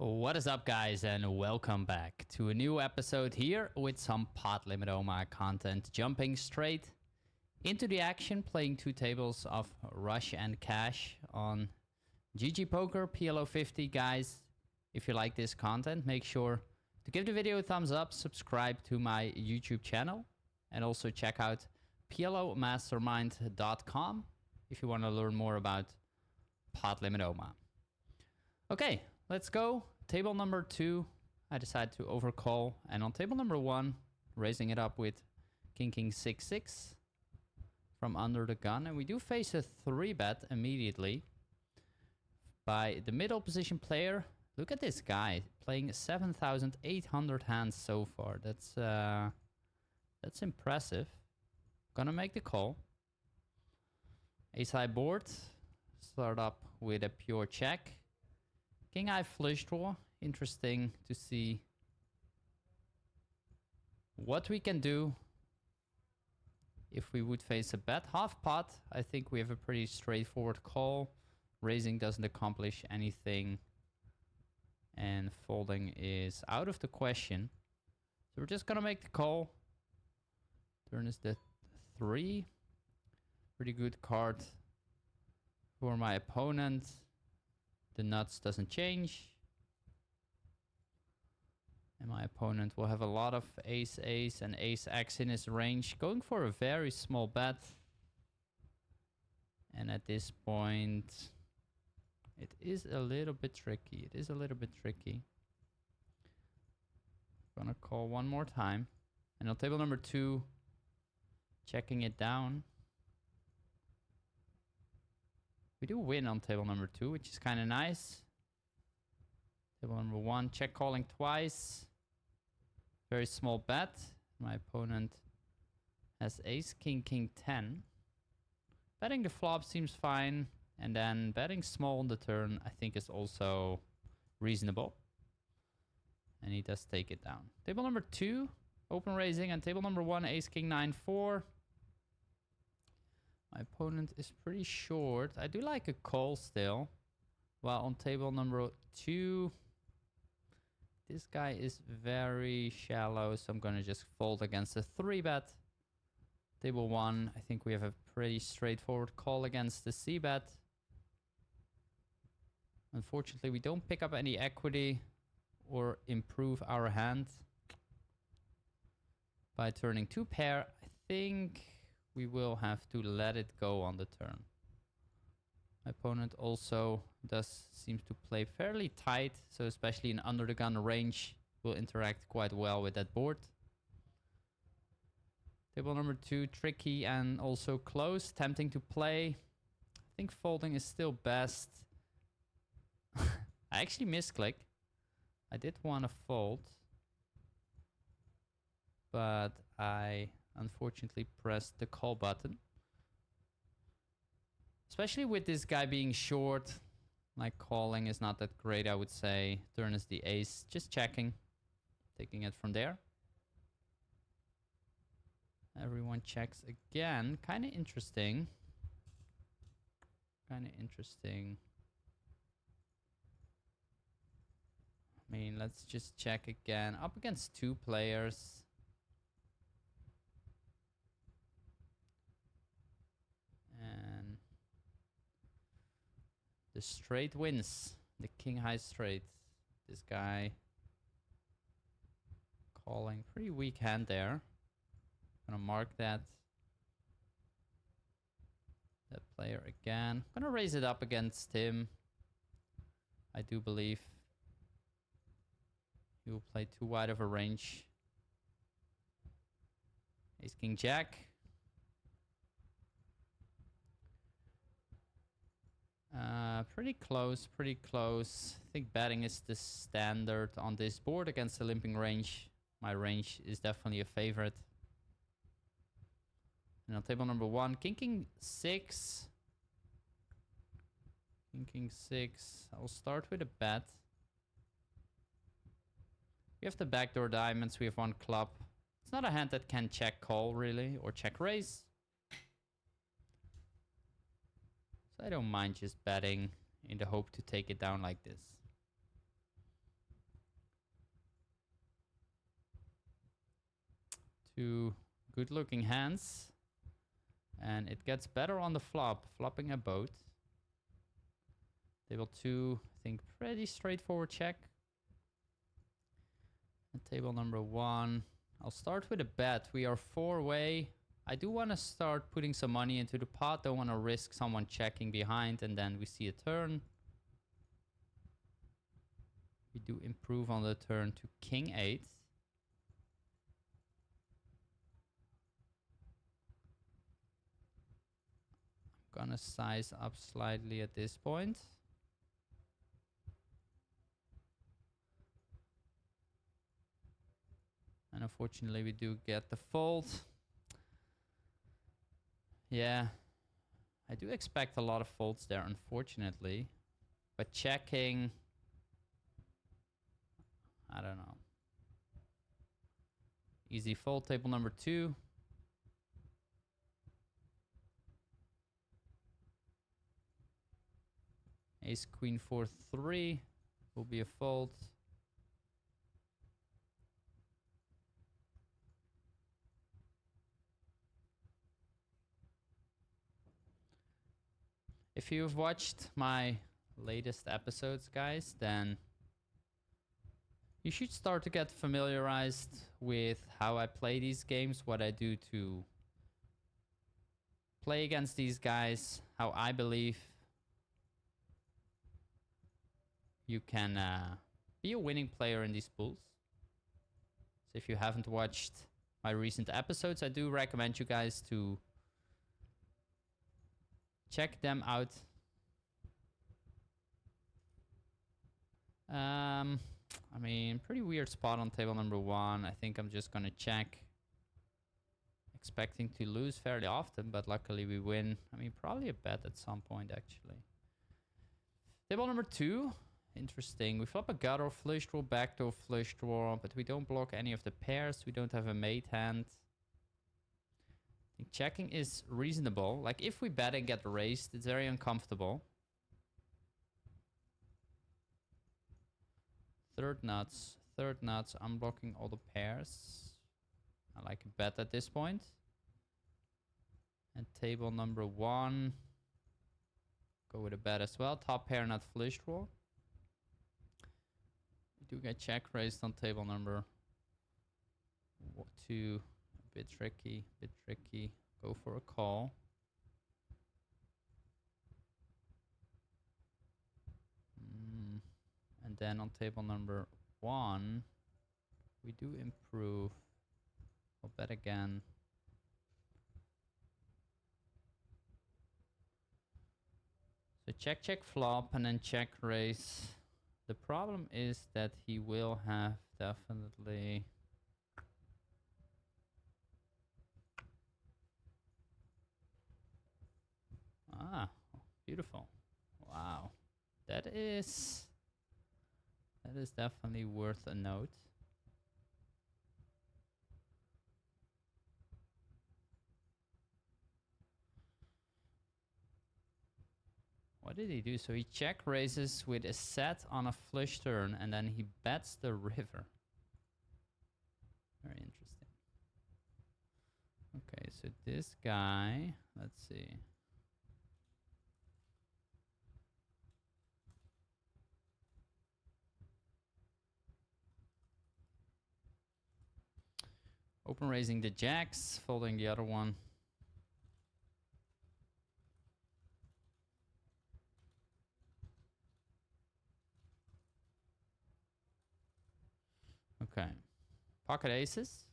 What is up, guys, and welcome back to a new episode here with some pot limit OMA content. Jumping straight into the action, playing two tables of Rush and Cash on GG Poker PLO 50. Guys, if you like this content, make sure to give the video a thumbs up, subscribe to my YouTube channel, and also check out PLOmastermind.com if you want to learn more about pot limit OMA. Okay, let's go. Table number 2, I decided to overcall. And on table number 1, raising it up with King 6-6 from under the gun. And we do face a 3-bet immediately by the middle position player. Look at this guy playing 7,800 hands so far. That's impressive. Gonna make the call. Ace high board. Start up with a pure check. King high flush draw. Interesting to see what we can do if we would face a bet. Half pot, I think we have a pretty straightforward call. Raising doesn't accomplish anything. And folding is out of the question. So we're just gonna make the call. Turn is the 3. Pretty good card for my opponent. The nuts doesn't change. And my opponent will have a lot of ace-ace and ace-x in his range. Going for a very small bet. And at this point, it is a little bit tricky. Gonna call one more time. And on table number 2, checking it down. We do win on table number 2, which is kind of nice. Table number 1, check calling twice. Very small bet. My opponent has ace, king, 10. Betting the flop seems fine. And then betting small on the turn, I think, is also reasonable. And he does take it down. Table number 2, open raising. And table number 1, ace, king, 9-4. My opponent is pretty short. I do like a call still. While on table number 2, this guy is very shallow. So I'm going to just fold against a 3-bet. Table 1, I think we have a pretty straightforward call against the c-bet. Unfortunately, we don't pick up any equity or improve our hand by turning 2 pair. I think we will have to let it go on the turn. My opponent also seems to play fairly tight, so especially in under the gun range will interact quite well with that board. Table number 2, tricky and also close, tempting to play. I think folding is still best. I actually misclick. I did want to fold, but I unfortunately pressed the call button. Especially with this guy being short, like calling is not that great, I would say. Turn is the ace, just checking, taking it from there. Everyone checks again. Kind of interesting. I mean, let's just check again. Up against 2 players. And the straight wins. The king high straight. This guy calling. Pretty weak hand there. Gonna mark that. That player again. Gonna raise it up against him. I do believe he will play too wide of a range. Ace king jack. Pretty close. I think betting is the standard on this board against the limping range. My range is definitely a favorite. And on table number 1, king 6. King 6. I'll start with a bet. We have the backdoor diamonds. We have 1 club. It's not a hand that can check call, really, or check raise. So I don't mind just betting in the hope to take it down like this. Two good looking hands. And it gets better on the flop, flopping a boat. Table 2, I think pretty straightforward check. And table number 1, I'll start with a bet. We are 4-way. I do want to start putting some money into the pot. Don't want to risk someone checking behind and then we see a turn. We do improve on the turn to king 8. I'm gonna size up slightly at this point. And unfortunately we do get the fold. Yeah, I do expect a lot of folds there, unfortunately. But checking, I don't know. Easy fold, table number 2. Ace, queen, 4, 3 will be a fold. If you've watched my latest episodes, guys, then you should start to get familiarized with how I play these games, what I do to play against these guys, how I believe you can be a winning player in these pools. So if you haven't watched my recent episodes, I do recommend you guys to check them out. I mean, pretty weird spot on table number 1. I think I'm just gonna check. Expecting to lose fairly often, but luckily we win. I mean, probably a bet at some point, actually. Table number 2. Interesting. We flop a gutter, flush draw, backdoor flush draw, but we don't block any of the pairs. We don't have a mate hand. I think checking is reasonable. Like, if we bet and get raised, it's very uncomfortable. Third nuts, unblocking all the pairs. I like a bet at this point. And table number 1. Go with a bet as well. Top pair, not flush draw. We do get check raised on table number 2. A bit tricky, Go for a call. And then on table number 1, we do improve. I'll bet again. So check, check, flop, and then check raise. The problem is that he will have definitely... Ah, beautiful. Wow. That is definitely worth a note. What did he do? So he check raises with a set on a flush turn, and then he bets the river. Very interesting. Okay, so this guy, let's see. Open raising the jacks, folding the other one. Okay. Pocket aces.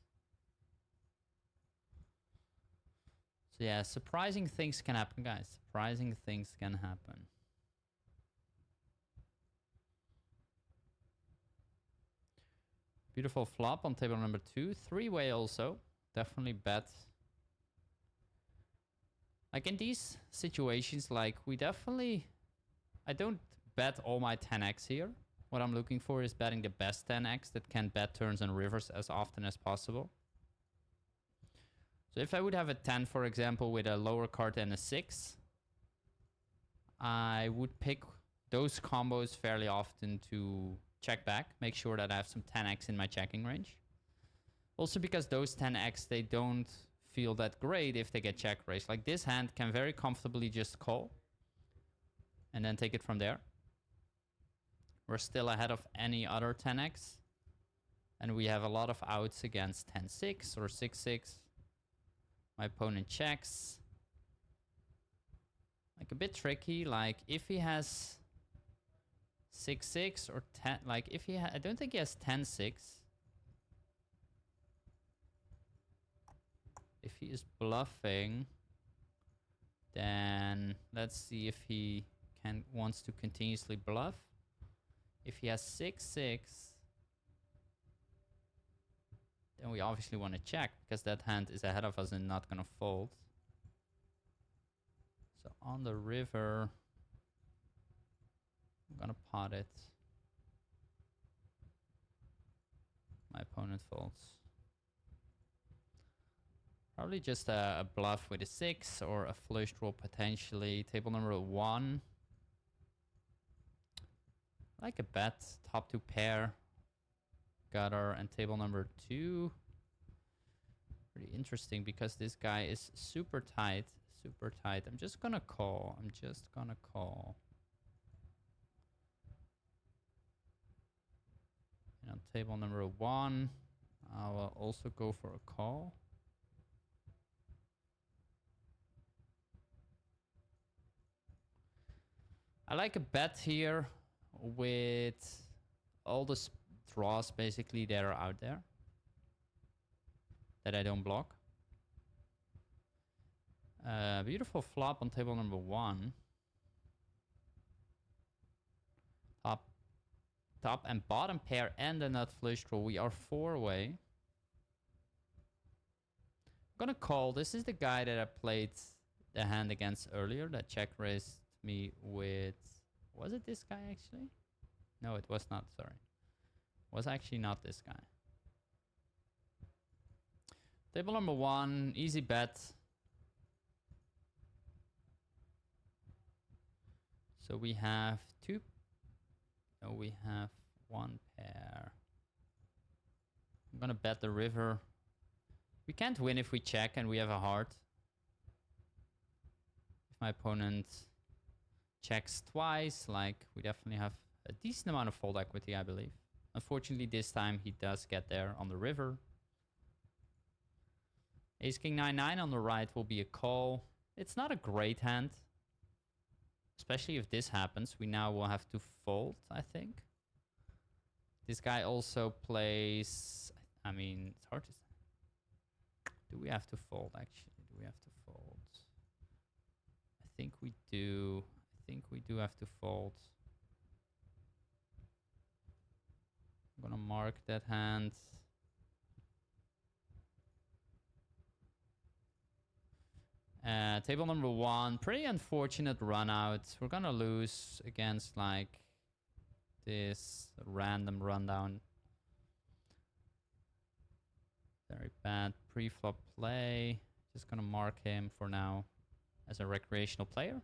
So yeah, surprising things can happen, guys. Surprising things can happen. Beautiful flop on table number 2. 3-way also. Definitely bet. Like in these situations, like we definitely... I don't bet all my 10x here. What I'm looking for is betting the best 10x that can bet turns and rivers as often as possible. So if I would have a 10, for example, with a lower card than a 6, I would pick those combos fairly often to check back. Make sure that I have some 10x in my checking range. Also because those 10x, they don't feel that great if they get check raised. Like this hand can very comfortably just call and then take it from there. We're still ahead of any other 10x. And we have a lot of outs against 10-6 or 6-6. My opponent checks. Like a bit tricky. Like if he has 6-6 or 10, like if he I don't think he has 10-6. If he is bluffing, then let's see if he wants to continuously bluff. If he has 6-6, then we obviously want to check because that hand is ahead of us and not going to fold. So on the river, I'm going to pot it. My opponent folds. Probably just a bluff with a 6 or a flush draw potentially. Table number 1. Like a bet, top 2 pair. Gutter and table number 2. Pretty interesting because this guy is super tight. Super tight. I'm just gonna call. I'm just gonna call. And on table number 1, I will also go for a call. I like a bet here with all the draws basically that are out there that I don't block. Beautiful flop on table number 1. Top and bottom pair and the nut flush draw. We are 4 away. I'm gonna call. This is the guy that I played the hand against earlier that check raised me with. Was it this guy actually? No, it was not. Sorry. It was actually not this guy. Table number 1, easy bet. So we have 2. No, we have 1 pair. I'm gonna bet the river. We can't win if we check and we have a heart. If my opponent checks twice, like we definitely have a decent amount of fold equity, I believe. Unfortunately, this time he does get there on the river. Ace King 9-9 on the right will be a call. It's not a great hand. Especially if this happens, we now will have to fold, I think. This guy also plays... I mean, it's hard to say. Do we have to fold, actually? Do we have to fold? I think we do. I think we do have to fold. I'm gonna mark that hand. Table number 1, pretty unfortunate run out. We're gonna lose against like this random rundown. Very bad pre-flop play. Just gonna mark him for now as a recreational player.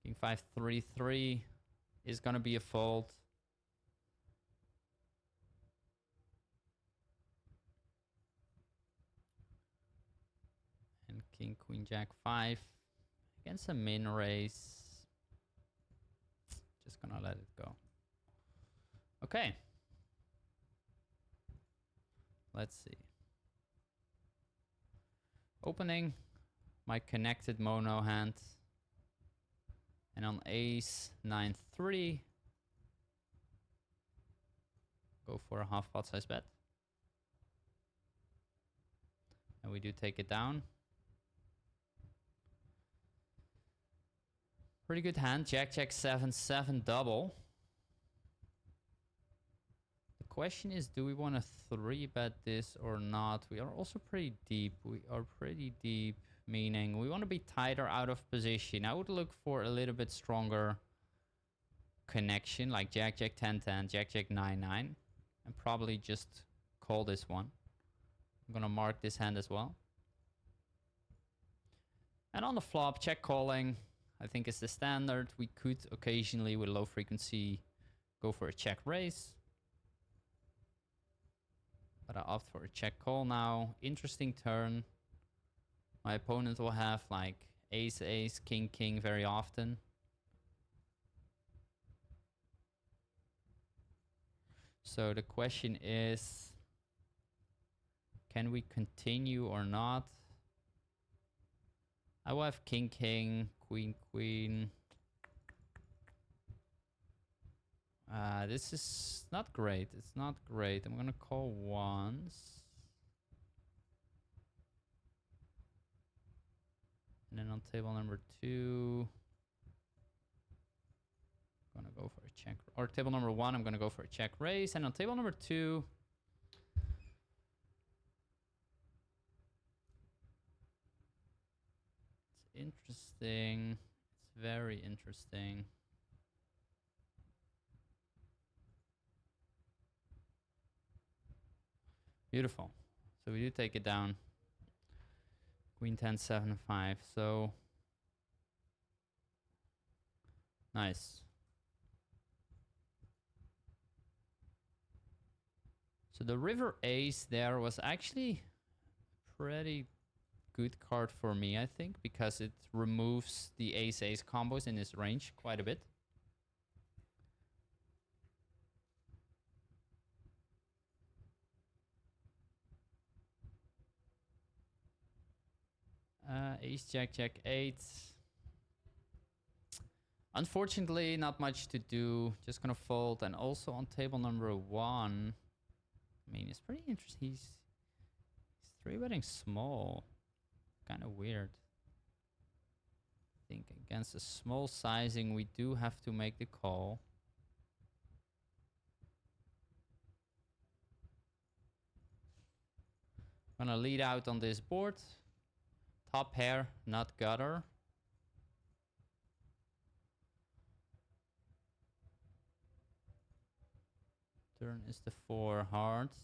King 5-3-3 is gonna be a fold. And King Queen Jack 5 against a min raise. Just gonna let it go. Okay. Let's see. Opening my connected mono hand. And on ace 9-3, go for a half pot size bet. And we do take it down. Pretty good hand. Jack, Jack, 7-7 double. The question is, do we want to 3-bet this or not? We are also pretty deep. We are pretty deep, meaning we want to be tighter out of position. I would look for a little bit stronger connection, like Jack, Jack, 10-10, Jack, Jack, 9-9. And probably just call this one. I'm going to mark this hand as well. And on the flop, check calling. I think is the standard. We could occasionally, with low frequency, go for a check raise. But I opt for a check call now. Interesting turn. My opponent will have like ace, ace, king, king very often. So the question is, can we continue or not? I will have king, king, queen, queen. This is not great. It's not great. I'm gonna call once. And then on table number 2, I'm gonna go for a check. Or table number 1, I'm gonna go for a check raise. And on table number 2, it's interesting. It's very interesting. Beautiful. So we do take it down. Queen 10, 7, 5. So nice. So the river ace there was actually a pretty good card for me, I think, because it removes the ace-ace combos in his range quite a bit. Ace, jack, jack, 8. Unfortunately, not much to do. Just gonna fold. And also on table number 1, I mean, it's pretty interesting. He's 3-betting small. Kind of weird. I think against a small sizing, we do have to make the call. Gonna lead out on this board. Top pair, not gutter. Turn is the 4 hearts.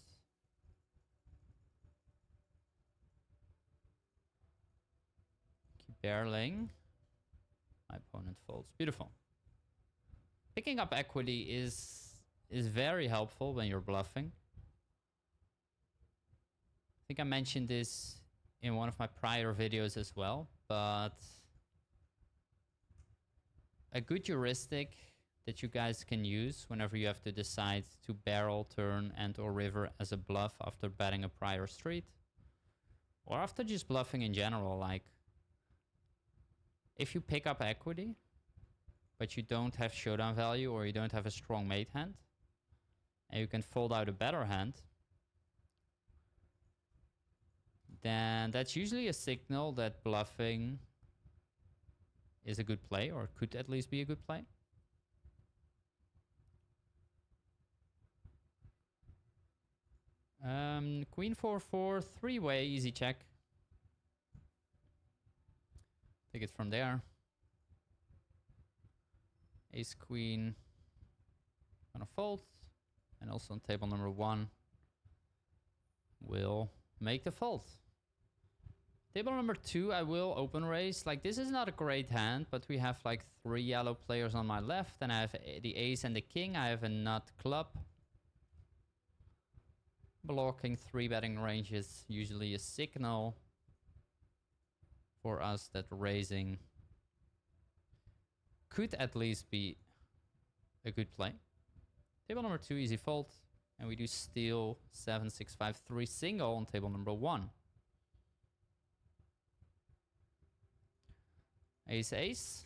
Keep barreling. My opponent folds. Beautiful. Picking up equity is very helpful when you're bluffing. I think I mentioned this in one of my prior videos as well, but a good heuristic that you guys can use whenever you have to decide to barrel, turn, and or river as a bluff after betting a prior street, or after just bluffing in general. Like, if you pick up equity, but you don't have showdown value or you don't have a strong mate hand, and you can fold out a better hand, then that's usually a signal that bluffing is a good play, or could at least be a good play. Queen 4-4, 3-way, easy check. Take it from there. Ace, queen. Gonna fold. And also on table number 1, will make the fold. Table number 2, I will open raise. Like, this is not a great hand, but we have like 3 yellow players on my left, and I have the ace and the king. I have a nut club. Blocking 3-betting range is usually a signal for us that raising could at least be a good play. Table number 2, easy fold. And we do steal 7, 6, 5, 3 single on table number 1. Ace, ace.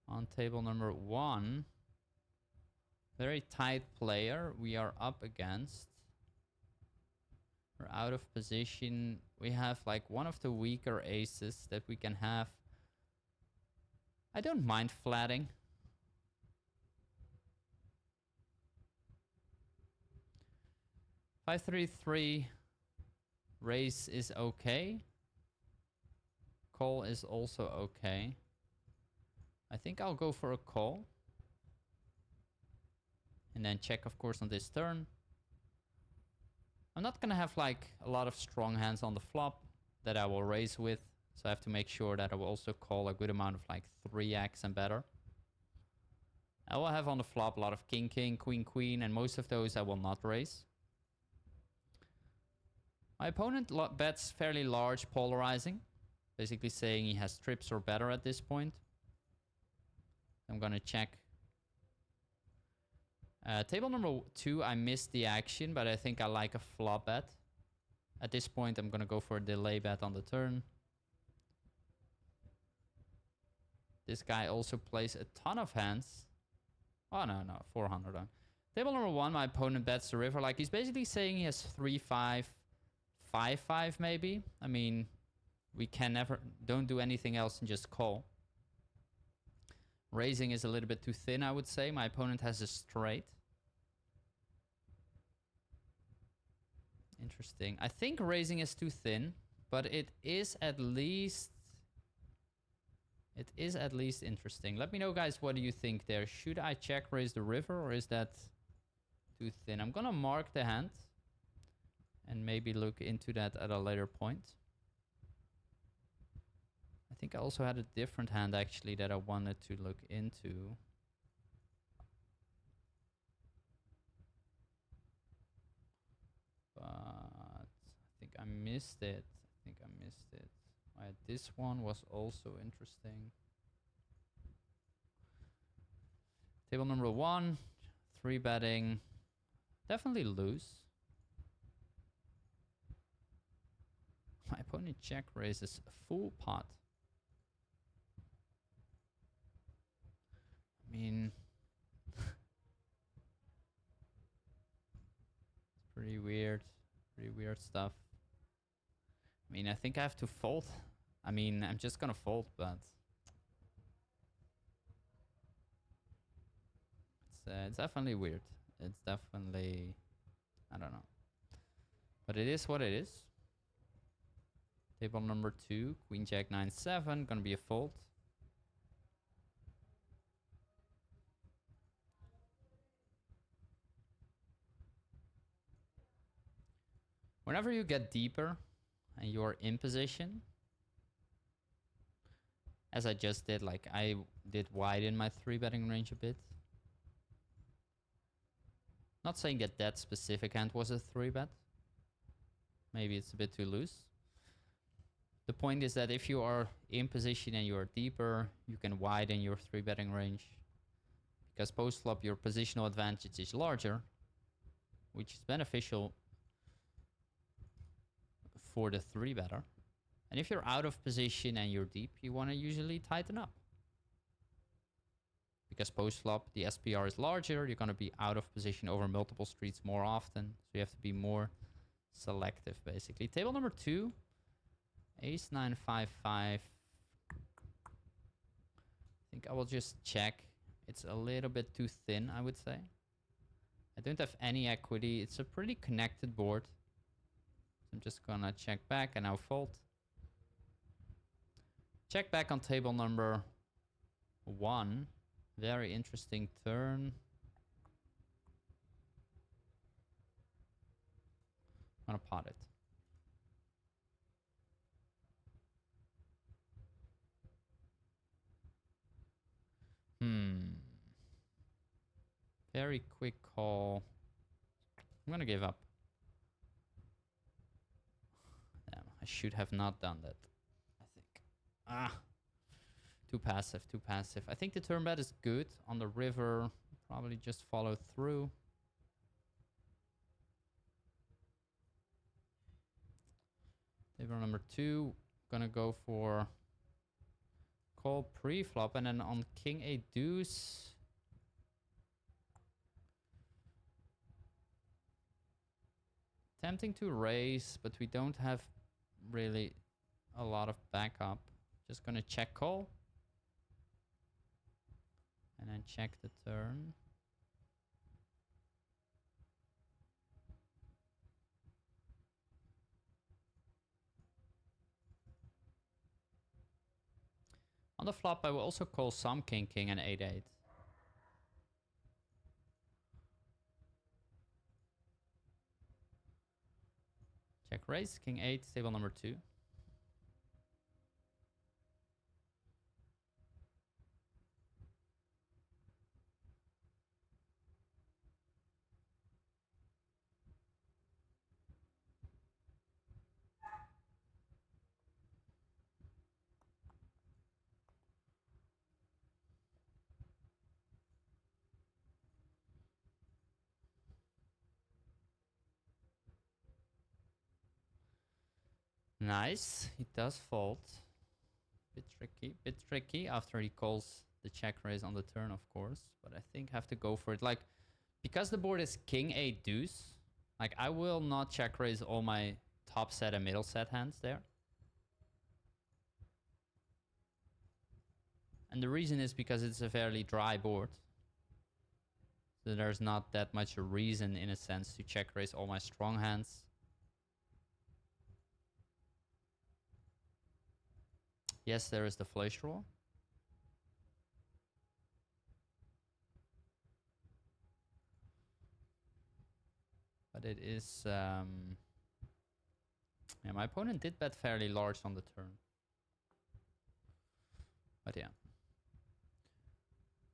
On table number 1. Very tight player we are up against. We're out of position. We have like one of the weaker aces that we can have. I don't mind flatting. Five, 3, 3. Raise is okay. Call is also okay. I think I'll go for a call. And then check, of course, on this turn. I'm not gonna have like a lot of strong hands on the flop that I will raise with. So I have to make sure that I will also call a good amount of like 3x and better. I will have on the flop a lot of king, king, queen, queen, and most of those I will not raise. My opponent bets fairly large, polarizing. Basically saying he has trips or better at this point. I'm gonna check. Table number 2, I missed the action, but I think I like a flop bet. At this point, I'm gonna go for a delay bet on the turn. This guy also plays a ton of hands. Oh, no, 400 on. Table number 1, my opponent bets the river. Like, he's basically saying he has 3-5, 5-5 maybe. I mean, we can never, don't do anything else and just call. Raising is a little bit too thin, I would say. My opponent has a straight. Interesting. I think raising is too thin, but it is at least interesting. Let me know, guys, what do you think there? Should I check raise the river, or is that too thin? I'm gonna mark the hand and maybe look into that at a later point. I think I also had a different hand actually that I wanted to look into. But I think I missed it. Alright, this one was also interesting. Table number 1, 3 betting. Definitely lose. My opponent check raises a full pot. I mean, it's pretty weird stuff. I mean, I think I have to fold. I mean, I'm just gonna fold, but it's definitely weird. It's definitely, I don't know, but it is what it is. Table number 2, Queen Jack 9-7, gonna be a fold. Whenever you get deeper and you're in position, as I just did, like I did widen my 3 betting range a bit. Not saying that that specific hand was a 3 bet. Maybe it's a bit too loose. The point is that if you are in position and you are deeper, you can widen your 3 betting range. Because post flop your positional advantage is larger, which is beneficial for the 3 better. And if you're out of position and you're deep, you want to usually tighten up. Because post flop, the SPR is larger, you're going to be out of position over multiple streets more often. So you have to be more selective, basically. Table number 2, Ace 9-5-5. I think I will just check. It's a little bit too thin, I would say. I don't have any equity. It's a pretty connected board. I'm just gonna check back and now fold. Check back on table number 1. Very interesting turn. I'm gonna pot it. Very quick call. I'm gonna give up. Damn, I should have not done that, I think. Too passive, too passive. I think the turn bet is good. On the river, probably just follow through. Table number 2, gonna go for call pre-flop, and then on king 8 deuce. Tempting to raise, but we don't have really a lot of backup. Just gonna check call. And then check the turn. On the flop, I will also call some king, king, and 8-8. Check raise, king 8, table number 2. Nice. He does fold. Bit tricky after he calls the check raise on the turn, of course. But I think I have to go for it. Like, because the board is king 8 deuce, like I will not check raise all my top set and middle set hands there. And the reason is because it's a fairly dry board. So there's not that much a reason, in a sense, to check raise all my strong hands. Yes, there is the flush draw. But it is... yeah, my opponent did bet fairly large on the turn. But yeah.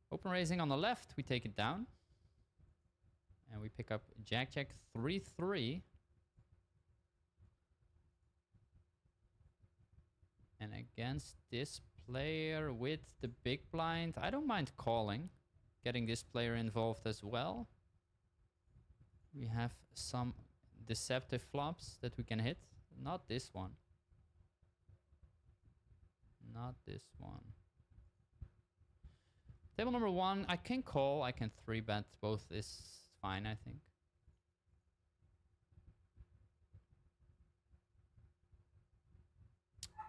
Open raising on the left, we take it down. And we pick up Jack, Jack, 3-3. And against this player with the big blind, I don't mind calling. Getting this player involved as well. We have some deceptive flops that we can hit. Not this one. Not this one. Table number 1, I can call. I can 3-bet. Both is fine, I think.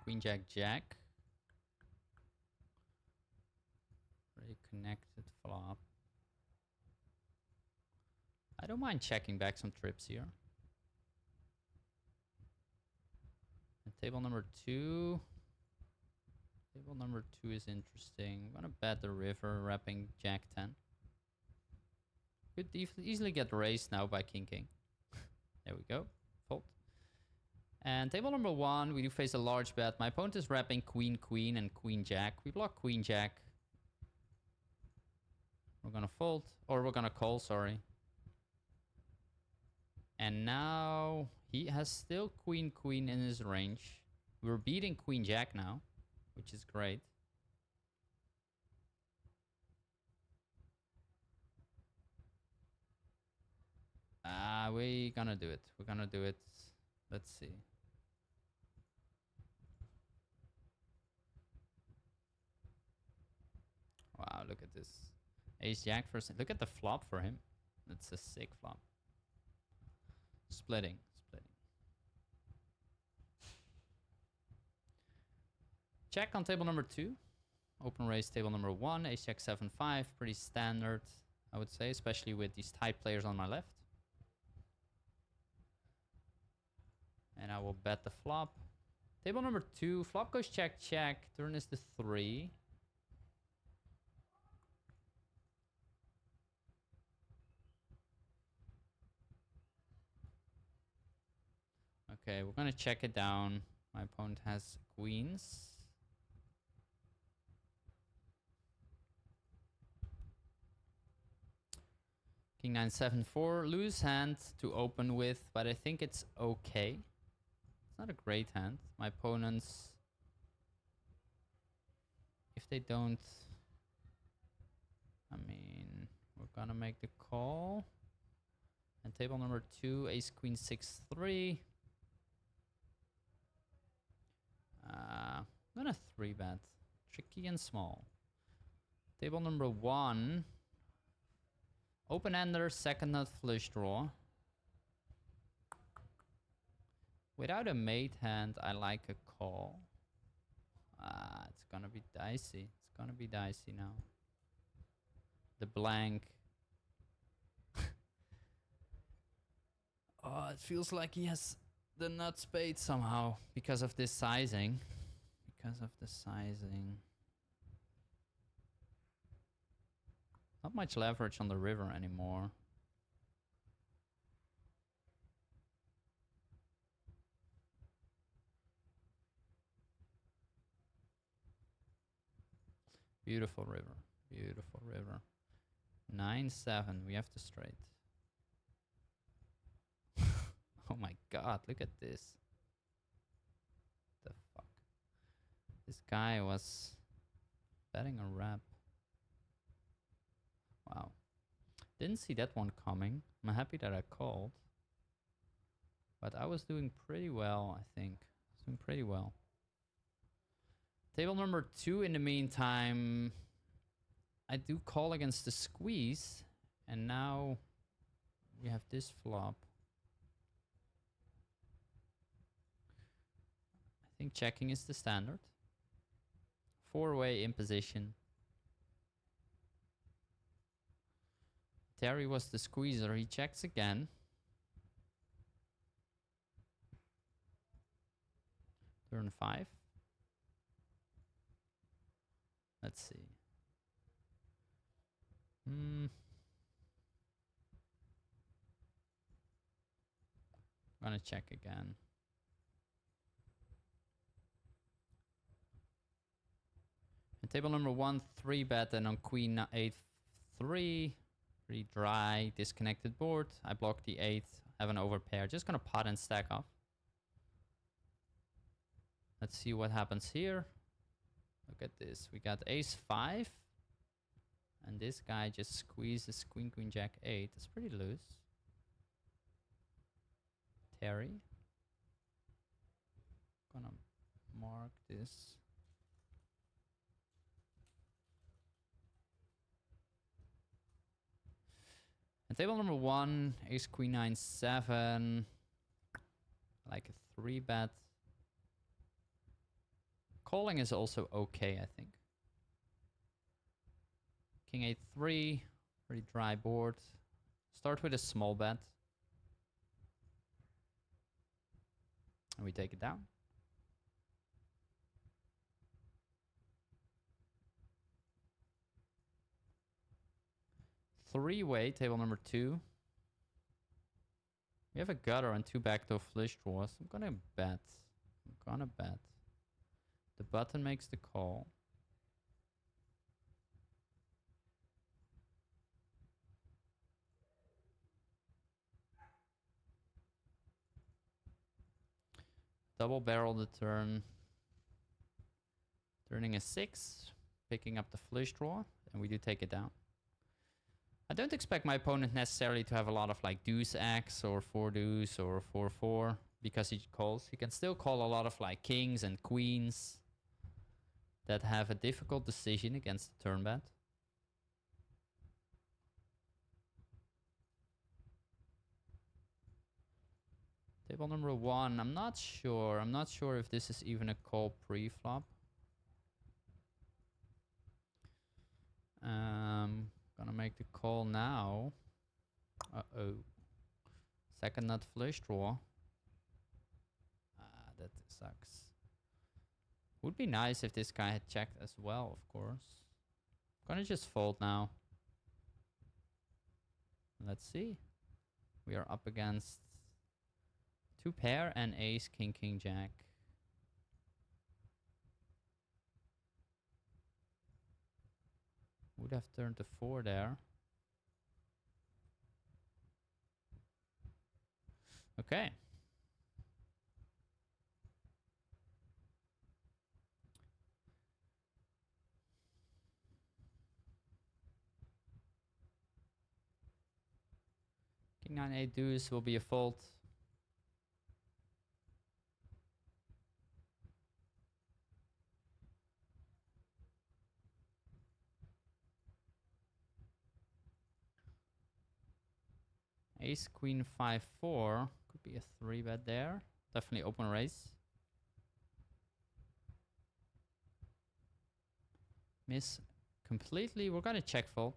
Queen, Jack, Jack. Very connected flop. I don't mind checking back some trips here. And table number 2. Table number 2 is interesting. I'm gonna bet the river, wrapping Jack 10. Could easily get raised now by King King. There we go. Fold. And table number 1, we do face a large bet. My opponent is wrapping Queen Queen and Queen Jack. We block Queen Jack. We're gonna fold, or we're gonna call, sorry. And now he has still Queen Queen in his range. We're beating Queen Jack now, which is great. We're gonna do it. We're gonna do it. Let's see. Wow, look at this. Ace Jack first. Look at the flop for him. That's a sick flop. Splitting. Check on table number 2. Open raise table number 1. Ace Jack 7-5. Pretty standard, I would say, especially with these tight players on my left. And I will bet the flop. Table number 2. Flop goes check, check. Turn is the 3. Okay, we're gonna check it down. My opponent has queens. King 9-7-4. Loose hand to open with, but I think it's okay. It's not a great hand. My opponents, if they don't... I mean, we're gonna make the call. And table number 2, Ace Queen 6-3. I'm gonna 3-bet. Tricky and small. Table number 1. Open-ender, second nut flush draw. Without a mate hand, I like a call. It's gonna be dicey. It's gonna be dicey now. The blank. Oh, it feels like he has the nut spade somehow because of this sizing. Because of the sizing. Not much leverage on the river anymore. Beautiful river. Beautiful river. 9-7. We have to straight. Oh my god, look at this. The fuck? This guy was betting a wrap. Wow. Didn't see that one coming. I'm happy that I called. But I was doing pretty well, I think. I was Doing pretty well. Table number 2 in the meantime. I do call against the squeeze. And now we have this flop. I think checking is the standard. 4-way in position. Terry was the squeezer. He checks again. Turn 5. Let's see. Gonna check again. And table number 1, 3-bet, and on queen 8, 3. Pretty dry, disconnected board. I block the 8, have an overpair. Just gonna pot and stack off. Let's see what happens here. Look at this. We got ace 5. And this guy just squeezes queen, queen, jack 8. It's pretty loose. Terry. Gonna mark this. And table number 1, ace queen 9 7. Like a 3-bet. Calling is also okay, I think. King 8 3, pretty dry board. Start with a small bet. And we take it down. Three-way, table number 2. We have a gutter and 2 backdoor flush draws. I'm gonna bet. The button makes the call. Double barrel the turn. Turning a 6. Picking up the flush draw. And we do take it down. I don't expect my opponent necessarily to have a lot of like deuce X or 4 deuce or 4-4 because he calls. He can still call a lot of like kings and queens that have a difficult decision against the turn bet. Table number 1, I'm not sure. I'm not sure if this is even a call pre-flop. Gonna make the call now. Uh-oh. Second nut flush draw. Ah, that sucks. Would be nice if this guy had checked as well, of course. Gonna just fold now. Let's see. We are up against 2 pair and ace, king, king, jack. Would have turned to 4 there. Okay. King 9 8 deuce will be a fold. Ace queen 5 4 could be a 3-bet there. Definitely open raise. Miss completely. We're gonna check fold.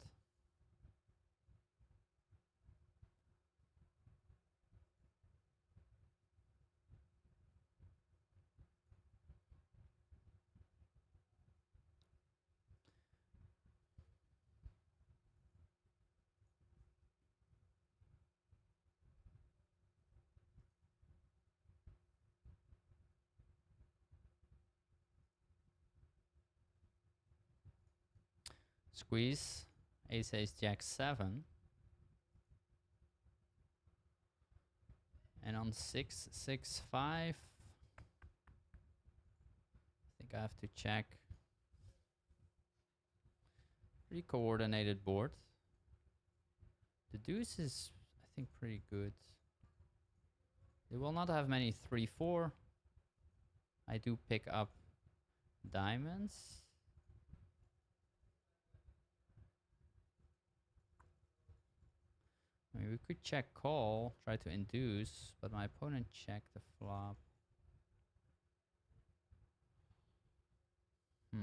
Squeeze. Ace ace jack 7. And on 6 6 5. I think I have to check. Pretty coordinated board. The deuce is, I think, pretty good. They will not have many 3 4. I do pick up diamonds. I mean, we could check call, try to induce, but my opponent checked the flop. I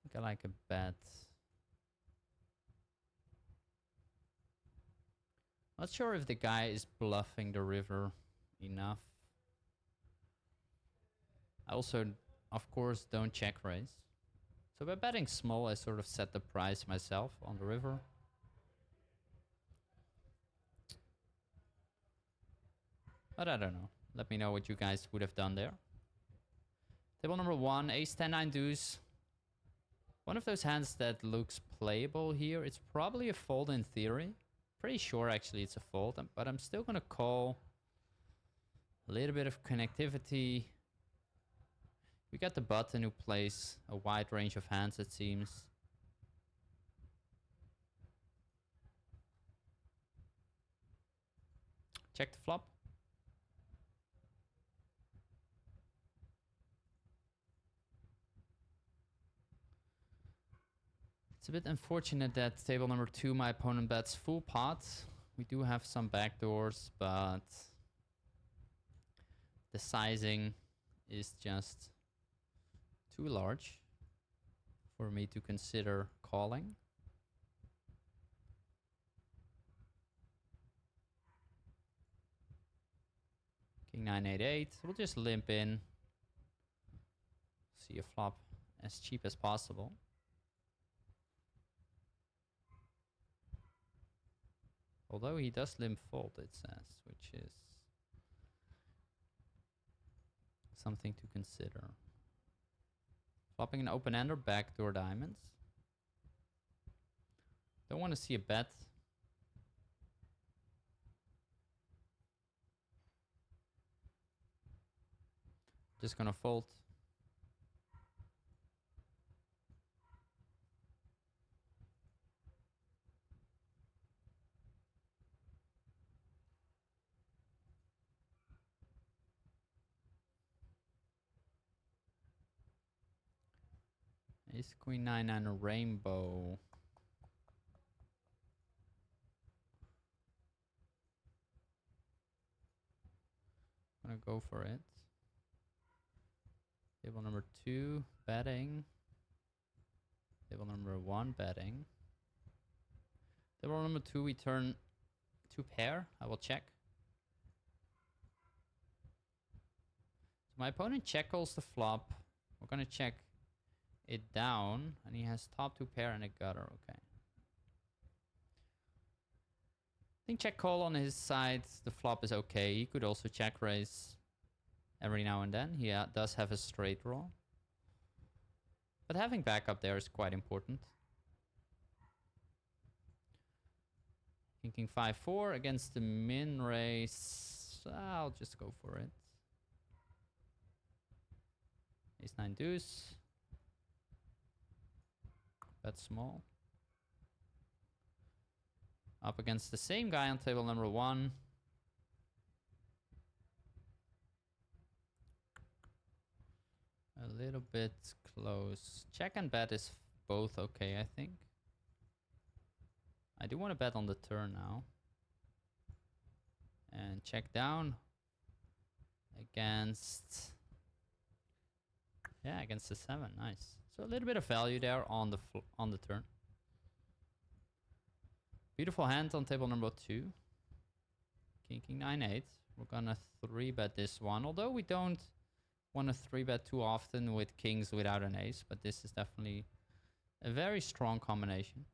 think I like a bet. Not sure if the guy is bluffing the river enough. I also, of course, don't check raise. So by betting small, I sort of set the price myself on the river. But I don't know. Let me know what you guys would have done there. Table number 1, ace 10 9 deuce. One of those hands that looks playable here. It's probably a fold in theory. Pretty sure actually it's a fold, but I'm still gonna call. A little bit of connectivity. We got the button who plays a wide range of hands, it seems. Check the flop. It's a bit unfortunate that table number 2, my opponent bets full pot. We do have some backdoors, but the sizing is just too large for me to consider calling. King 9 8 8. We'll just limp in. See a flop as cheap as possible. Although he does limp fold, it says, which is something to consider. Flopping an open-ender, backdoor diamonds. Don't want to see a bet. Just gonna fold. Ace queen 9 and a rainbow. Gonna go for it. Table number 2, betting. Table number 1, betting. Table number 2, we turn 2 pair. I will check. So my opponent check calls the flop. We're gonna check it down, and he has top 2 pair and a gutter. Okay. I think check call on his side. The flop is okay. He could also check raise every now and then. He does have a straight draw. But having backup there is quite important. Thinking 5-4 against the min raise. I'll just go for it. Ace 9 deuce. Bet small. Up against the same guy on table number 1. A little bit close. Check and bet is both okay, I think. I do want to bet on the turn now. And check down against... Yeah, against the 7. Nice. So a little bit of value there on the turn. Beautiful hand on table number 2. King 9 8. We're gonna 3-bet this one. Although we don't want to 3-bet too often with kings without an ace. But this is definitely a very strong combination.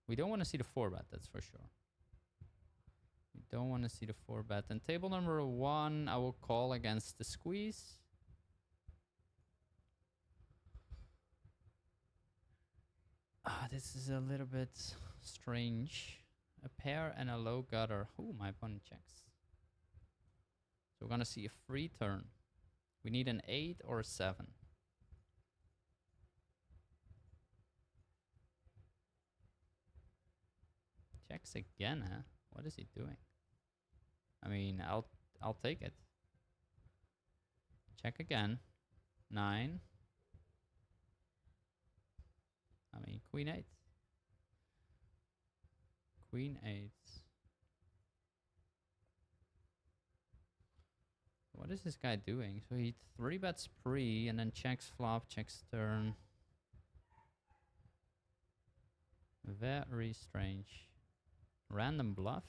We don't want to see the 4-bet, that's for sure. We don't want to see the 4-bet. And table number 1, I will call against the squeeze. This is a little bit strange. A pair and a low gutter. Ooh, my opponent checks. So we're gonna see a free turn. We need an 8 or a 7. Checks again, huh? What is he doing? I mean, I'll take it. Check again. 9. I mean, queen 8. Queen 8. What is this guy doing? So he 3-bets pre and then checks flop, checks turn. Very strange. Random bluff.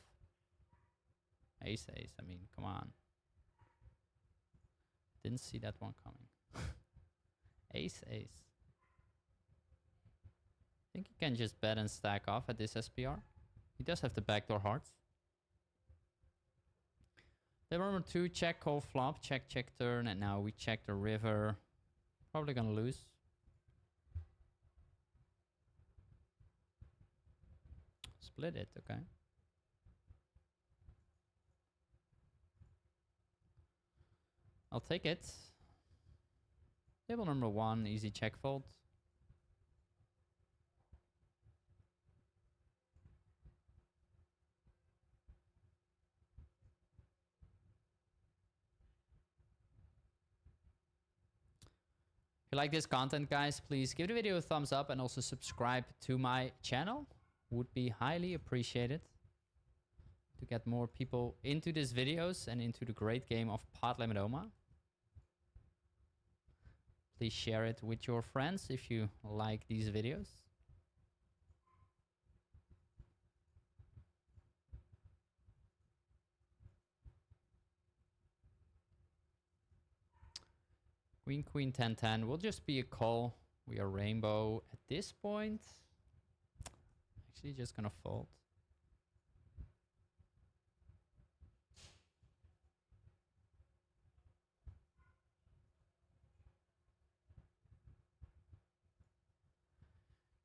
Ace ace. I mean, come on. Didn't see that one coming. Ace ace. I think he can just bet and stack off at this SPR. He does have the backdoor hearts. Then number 2, check, call, flop, check, check, turn, and now we check the river. Probably gonna lose. Split it, okay. I'll take it. Table number 1, easy check fold. If you like this content, guys, please give the video a thumbs up and also subscribe to my channel. Would be highly appreciated to get more people into these videos and into the great game of Pot Limit Oma. Please share it with your friends if you like these videos. Queen, queen, 10, 10 will just be a call. We are rainbow at this point. Actually, just gonna fold.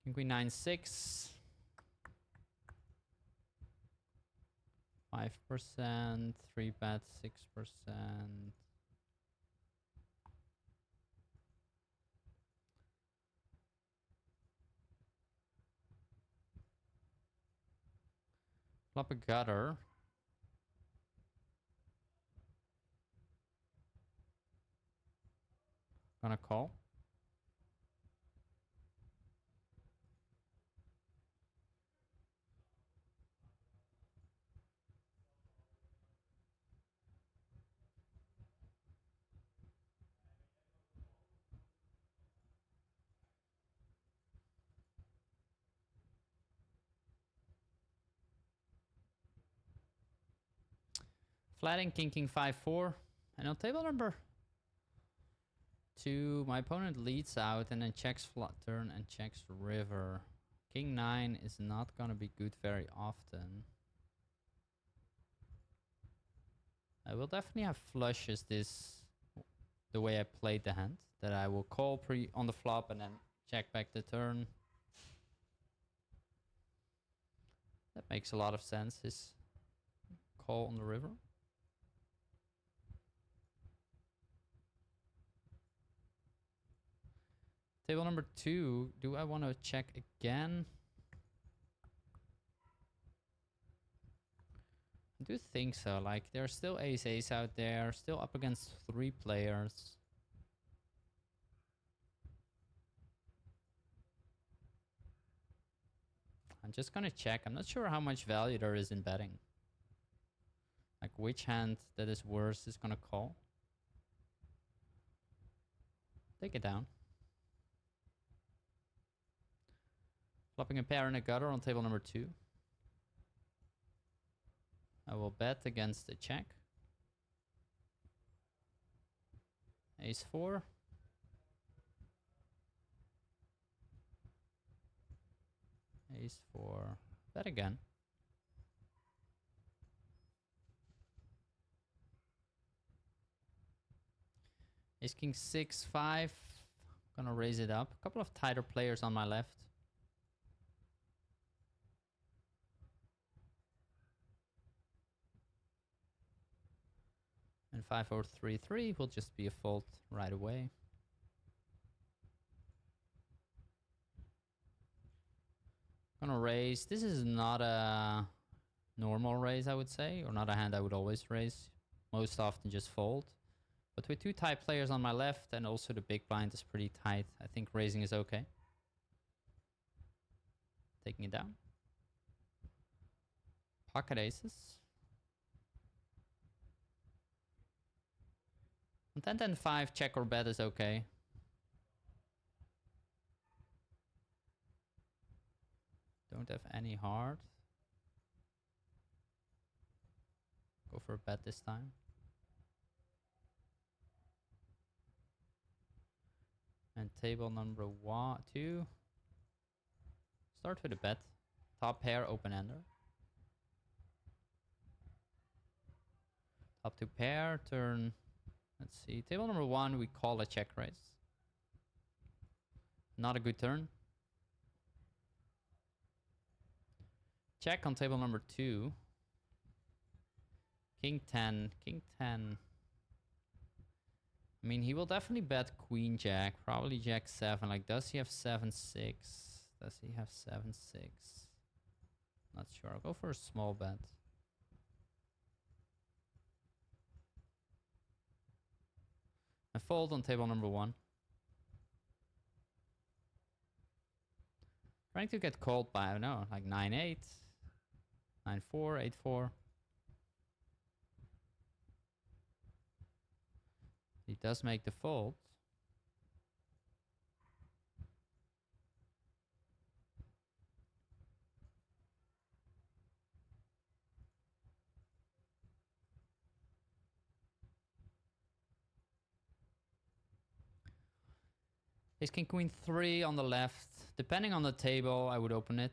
King, queen, 9, 6. 5%, 3-bet, 6%. Flop a gutter. Gonna call. Flatting, king, king, 5, 4. And on table number 2, my opponent leads out and then checks flat turn and checks river. King 9 is not gonna be good very often. I will definitely have flushes the way I played the hand. That I will call pre on the flop and then check back the turn. That makes a lot of sense, his call on the river. Table number 2, do I want to check again? I do think so. Like, there's still ace-ace out there, still up against 3 players. I'm just gonna check. I'm not sure how much value there is in betting. Like, which hand that is worse is gonna call. Take it down. Flopping a pair and a gutter on table number 2. I will bet against the check. Ace 4. Ace 4. Bet again. Ace king 6, 5. Gonna raise it up. A couple of tighter players on my left. And 5, 4, 3, 3 will just be a fold right away. Gonna raise. This is not a normal raise, I would say, or not a hand I would always raise. Most often just fold. But with two tight players on my left and also the big blind is pretty tight, I think raising is okay. Taking it down. Pocket aces. On 10-10-5, check or bet is okay. Don't have any heart. Go for a bet this time. And table number 2. Start with a bet. Top pair, open-ender. Top 2 pair, turn. Let's see. Table number 1, we call a check raise. Not a good turn. Check on table number 2. King 10. King 10. I mean, he will definitely bet queen jack. Probably jack 7. Like, does he have 7-6? Does he have 7-6? Not sure. I'll go for a small bet. I fold on table number 1. Trying to get called by, I don't know, like 9-8, 9-4, 8-4. He does make the fold. Ace king queen 3 on the left. Depending on the table, I would open it.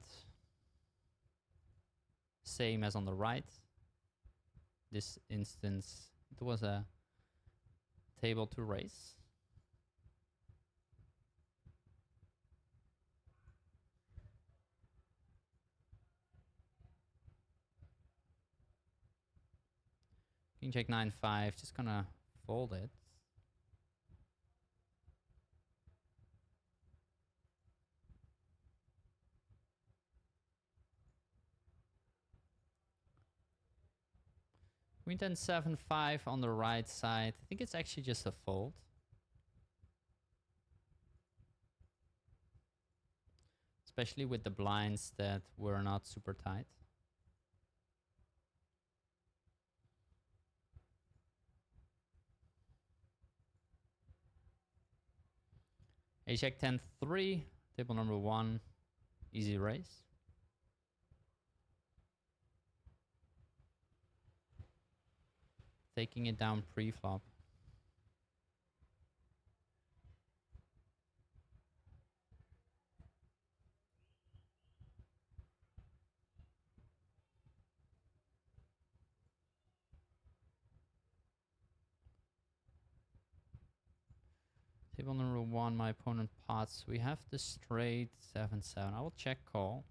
Same as on the right. This instance, it was a table to raise. King jack 9-5, just gonna fold it. Queen 10 7-5 on the right side. I think it's actually just a fold. Especially with the blinds that were not super tight. Ace jack 10-3, table number 1, easy raise. Taking it down pre-flop. Table number 1, my opponent pots. We have the straight 7-7. I will check call.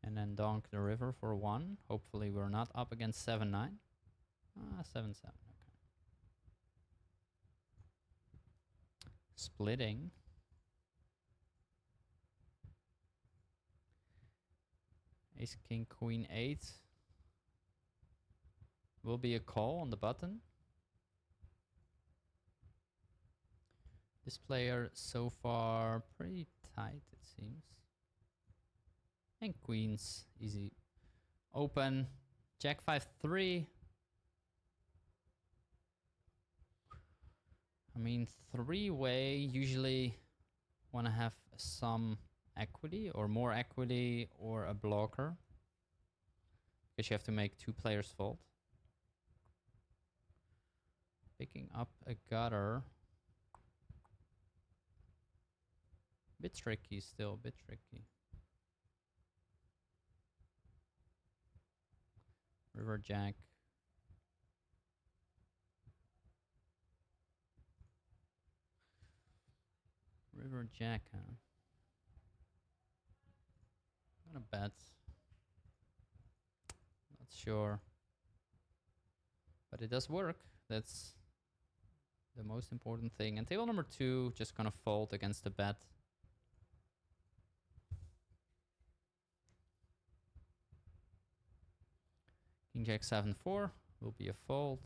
And then donk the river for 1. Hopefully we're not up against 7-9. 7-7, okay. Splitting. Ace, king, queen, 8. Will be a call on the button. This player so far pretty tight, it seems. And queens, easy. Open. Jack 5-3. I mean, 3-way usually want to have some equity or more equity or a blocker. Because you have to make 2 players fold. Picking up a gutter. Bit tricky still, bit tricky. River jack. River jack, huh? I'm gonna bet. Not sure. But it does work. That's the most important thing. And table number 2, just gonna fold against the bet. King Jack 7-4 will be a fold.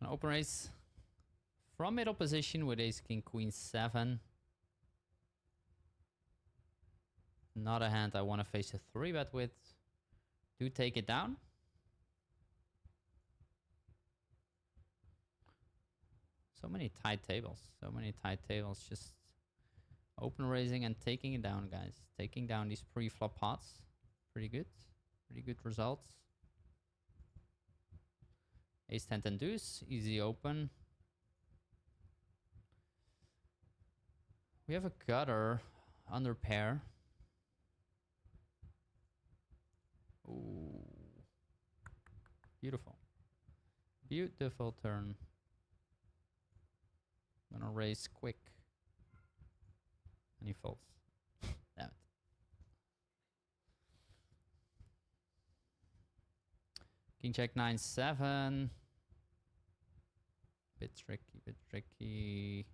An open raise from middle position with ace king queen 7. Not a hand I want to face a 3-bet with. Do take it down. So many tight tables. So many tight tables. Just open raising and taking it down, guys. Taking down these pre-flop pots. Pretty good. Pretty good results. Ace 10 and deuce. Easy open. We have a gutter under pair. Ooh. Beautiful. Beautiful turn. Gonna raise quick. And he folds. Damn it. King check 9-7. Bit tricky, bit tricky.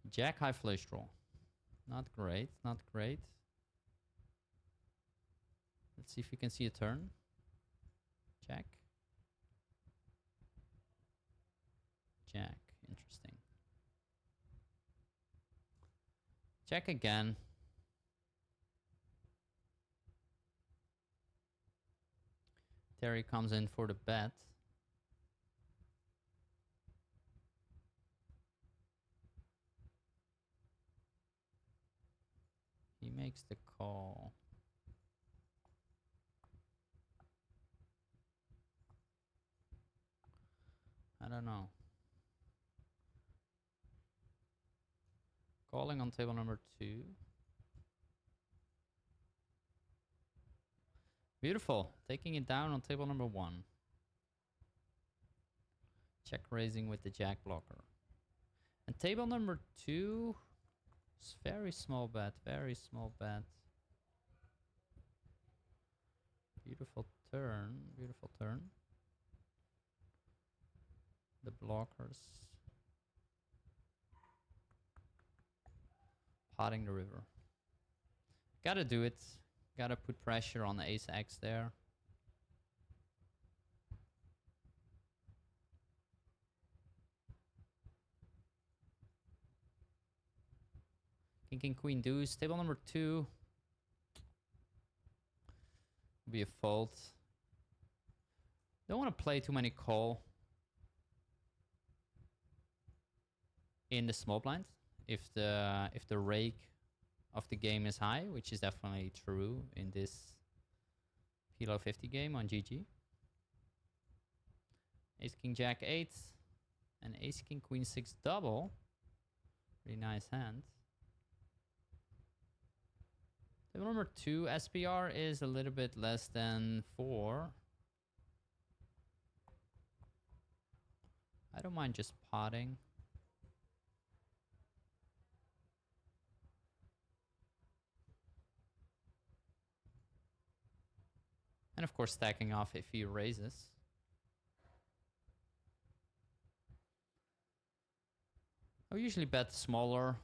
Jack high flush draw. Not great, not great. Let's see if we can see a turn. Jack. Jack, interesting. Jack again. Terry comes in for the bet. He makes the call. I don't know. Calling on table number 2. Beautiful. Taking it down on table number 1. Check raising with the jack blocker. And table number 2 is very small bet. Very small bet. Beautiful turn. Beautiful turn. The blockers. Potting the river. Gotta do it. Gotta put pressure on the ace X there. King queen deuce. Table number 2. Will be a fold. Don't want to play too many call in the small blind if the rake of the game is high, which is definitely true in this PLO 50 game on GG. Ace king jack 8 and ace king queen 6 double. Pretty nice hand. Table number 2 SPR is a little bit less than 4. I don't mind just potting. And of course stacking off if he raises. I usually bet smaller,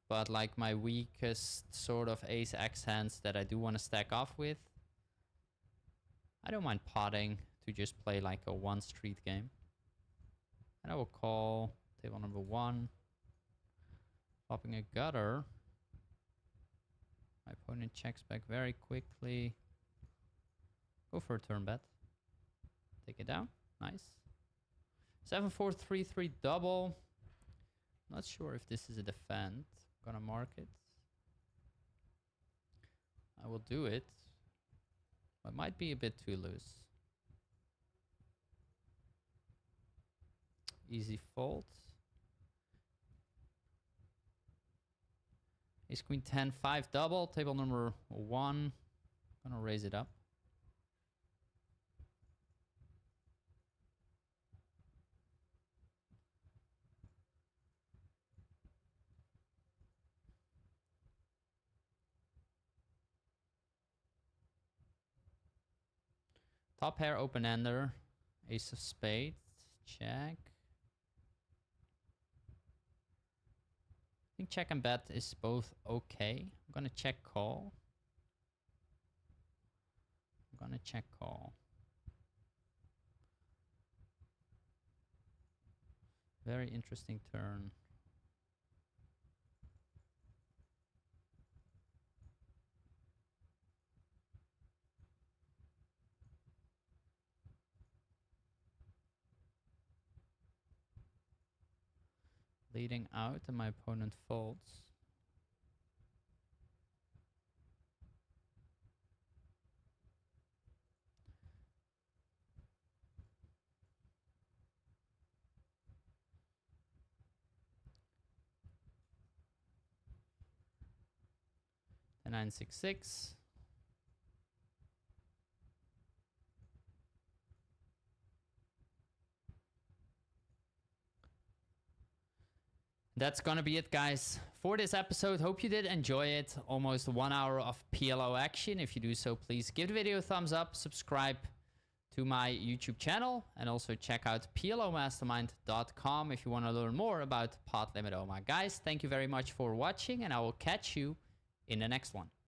but like my weakest sort of ace X hands that I do want to stack off with, I don't mind potting to just play like a one street game. And I will call table number 1. Popping a gutter. My opponent checks back very quickly. Go for a turn bet. Take it down. Nice. 7-4-3-3 double. Not sure if this is a defend. Gonna mark it. I will do it. But might be a bit too loose. Easy fold. Ace queen 10, 5 double. Table number 1. Gonna raise it up. Top pair, open ender. Ace of spades. Check. I think check and bet is both okay. I'm gonna check call. I'm gonna check call. Very interesting turn. Leading out and my opponent folds. The 9-6-6. That's gonna be it, guys, for this episode. Hope you did enjoy it. Almost 1 hour of PLO action. If you do so, please give the video a thumbs up, subscribe to my YouTube channel, and also check out PLOmastermind.com if you want to learn more about pot limit OMA. Guys, thank you very much for watching, and I will catch you in the next one.